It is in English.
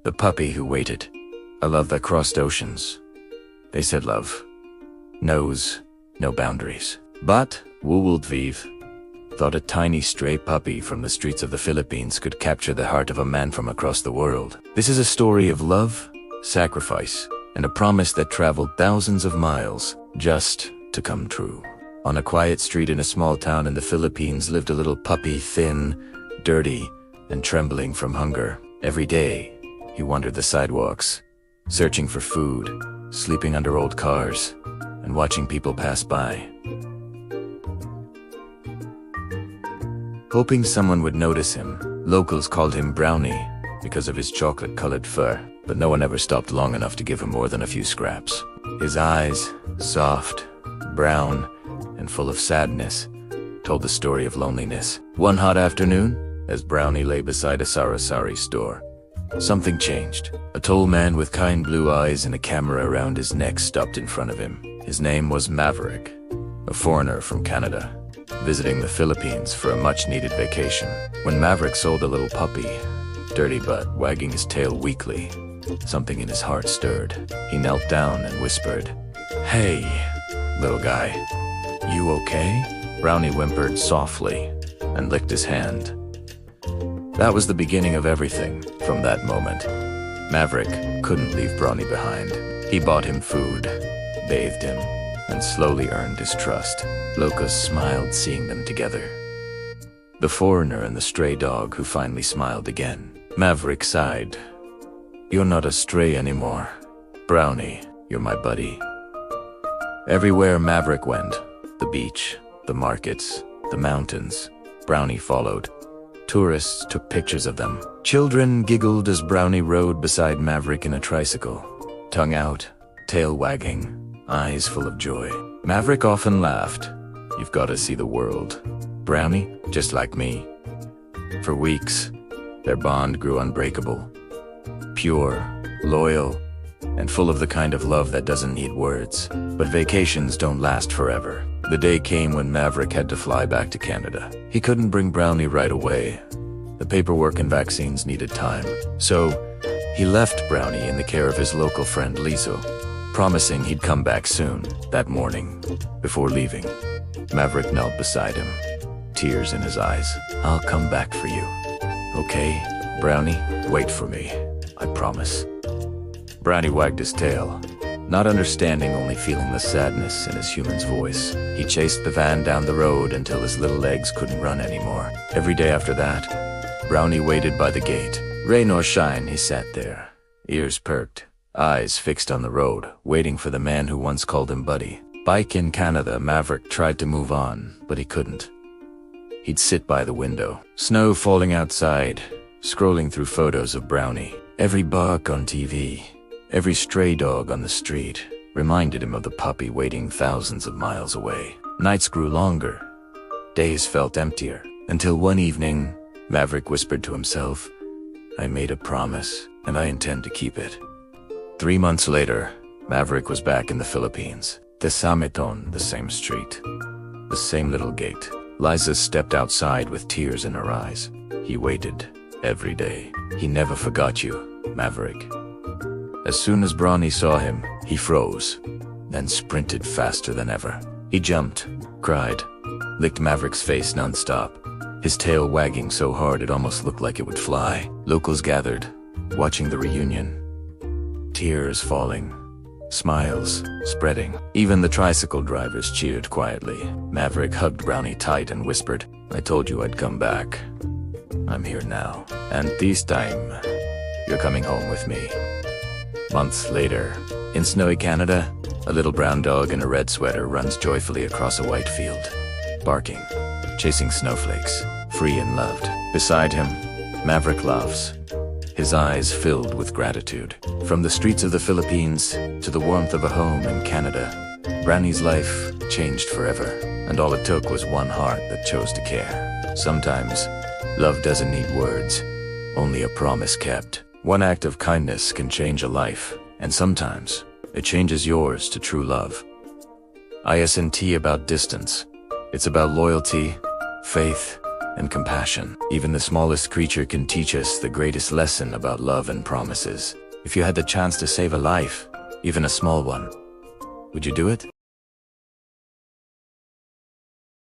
The puppy who waited. A love that crossed oceans. They said love knows no boundaries. But Wuwuldviv thought a tiny stray puppy from the streets of the Philippines could capture the heart of a man from across the world. This is a story of love, sacrifice, and a promise that traveled thousands of miles just to come true. On a quiet street in a small town in the Philippines lived a little puppy, thin, dirty, and trembling from hunger. Every day, he wandered the sidewalks, searching for food, sleeping under old cars, and watching people pass by. Hoping someone would notice him, locals called him Brownie because of his chocolate-colored fur, but no one ever stopped long enough to give him more than a few scraps. His eyes, soft, brown, and full of sadness, told the story of loneliness. One hot afternoon, as Brownie lay beside a sari-sari store, something changed. A tall man with kind blue eyes and a camera around his neck stopped in front of him. His name was Maverick, a foreigner from Canada, visiting the Philippines for a much-needed vacation. When Maverick saw the little puppy, dirty but wagging his tail weakly, something in his heart stirred. He knelt down and whispered, "Hey, little guy, you okay?" Brownie whimpered softly and licked his hand. That was the beginning of everything. From that moment, Maverick couldn't leave Brownie behind. He bought him food, bathed him, and slowly earned his trust. Locals smiled seeing them together. The foreigner and the stray dog who finally smiled again. Maverick sighed. "You're not a stray anymore. Brownie, you're my buddy." Everywhere Maverick went, the beach, the markets, the mountains, Brownie followed. Tourists took pictures of them. Children giggled as Brownie rode beside Maverick in a tricycle, tongue out, tail wagging, eyes full of joy. Maverick often laughed. "You've got to see the world. Brownie, just like me." For weeks, their bond grew unbreakable. Pure, loyal, and full of the kind of love that doesn't need words. But vacations don't last forever. The day came when Maverick had to fly back to Canada. He couldn't bring Brownie right away. The paperwork and vaccines needed time. So, he left Brownie in the care of his local friend Lizo, promising he'd come back soon. That morning, before leaving, Maverick knelt beside him, tears in his eyes. "I'll come back for you. Okay, Brownie, wait for me. I promise." Brownie wagged his tail, not understanding, only feeling the sadness in his human's voice. He chased the van down the road until his little legs couldn't run anymore. Every day after that, Brownie waited by the gate. Rain or shine, he sat there, ears perked, eyes fixed on the road, waiting for the man who once called him buddy. Back in Canada, Maverick tried to move on, but he couldn't. He'd sit by the window, snow falling outside, scrolling through photos of Brownie. Every bark on TV, every stray dog on the street reminded him of the puppy waiting thousands of miles away. Nights grew longer. Days felt emptier. Until one evening, Maverick whispered to himself, "I made a promise, and I intend to keep it." 3 months later, Maverick was back in the Philippines. The Samiton, the same street, the same little gate. Liza stepped outside with tears in her eyes. He waited every day. "He never forgot you, Maverick." As soon as Brownie saw him, he froze, then sprinted faster than ever. He jumped, cried, licked Maverick's face nonstop, his tail wagging so hard it almost looked like it would fly. Locals gathered, watching the reunion. Tears falling, smiles spreading. Even the tricycle drivers cheered quietly. Maverick hugged Brownie tight and whispered, "I told you I'd come back. I'm here now. And this time, you're coming home with me." Months later, in snowy Canada, a little brown dog in a red sweater runs joyfully across a white field, barking, chasing snowflakes, free and loved. Beside him, Maverick laughs, his eyes filled with gratitude. From the streets of the Philippines to the warmth of a home in Canada, Brownie's life changed forever, and all it took was one heart that chose to care. Sometimes, love doesn't need words, only a promise kept. One act of kindness can change a life, and sometimes it changes yours to true love. ISNT about distance. It's about loyalty, faith, and compassion. Even the smallest creature can teach us the greatest lesson about love and promises. If you had the chance to save a life, even a small one, would you do it?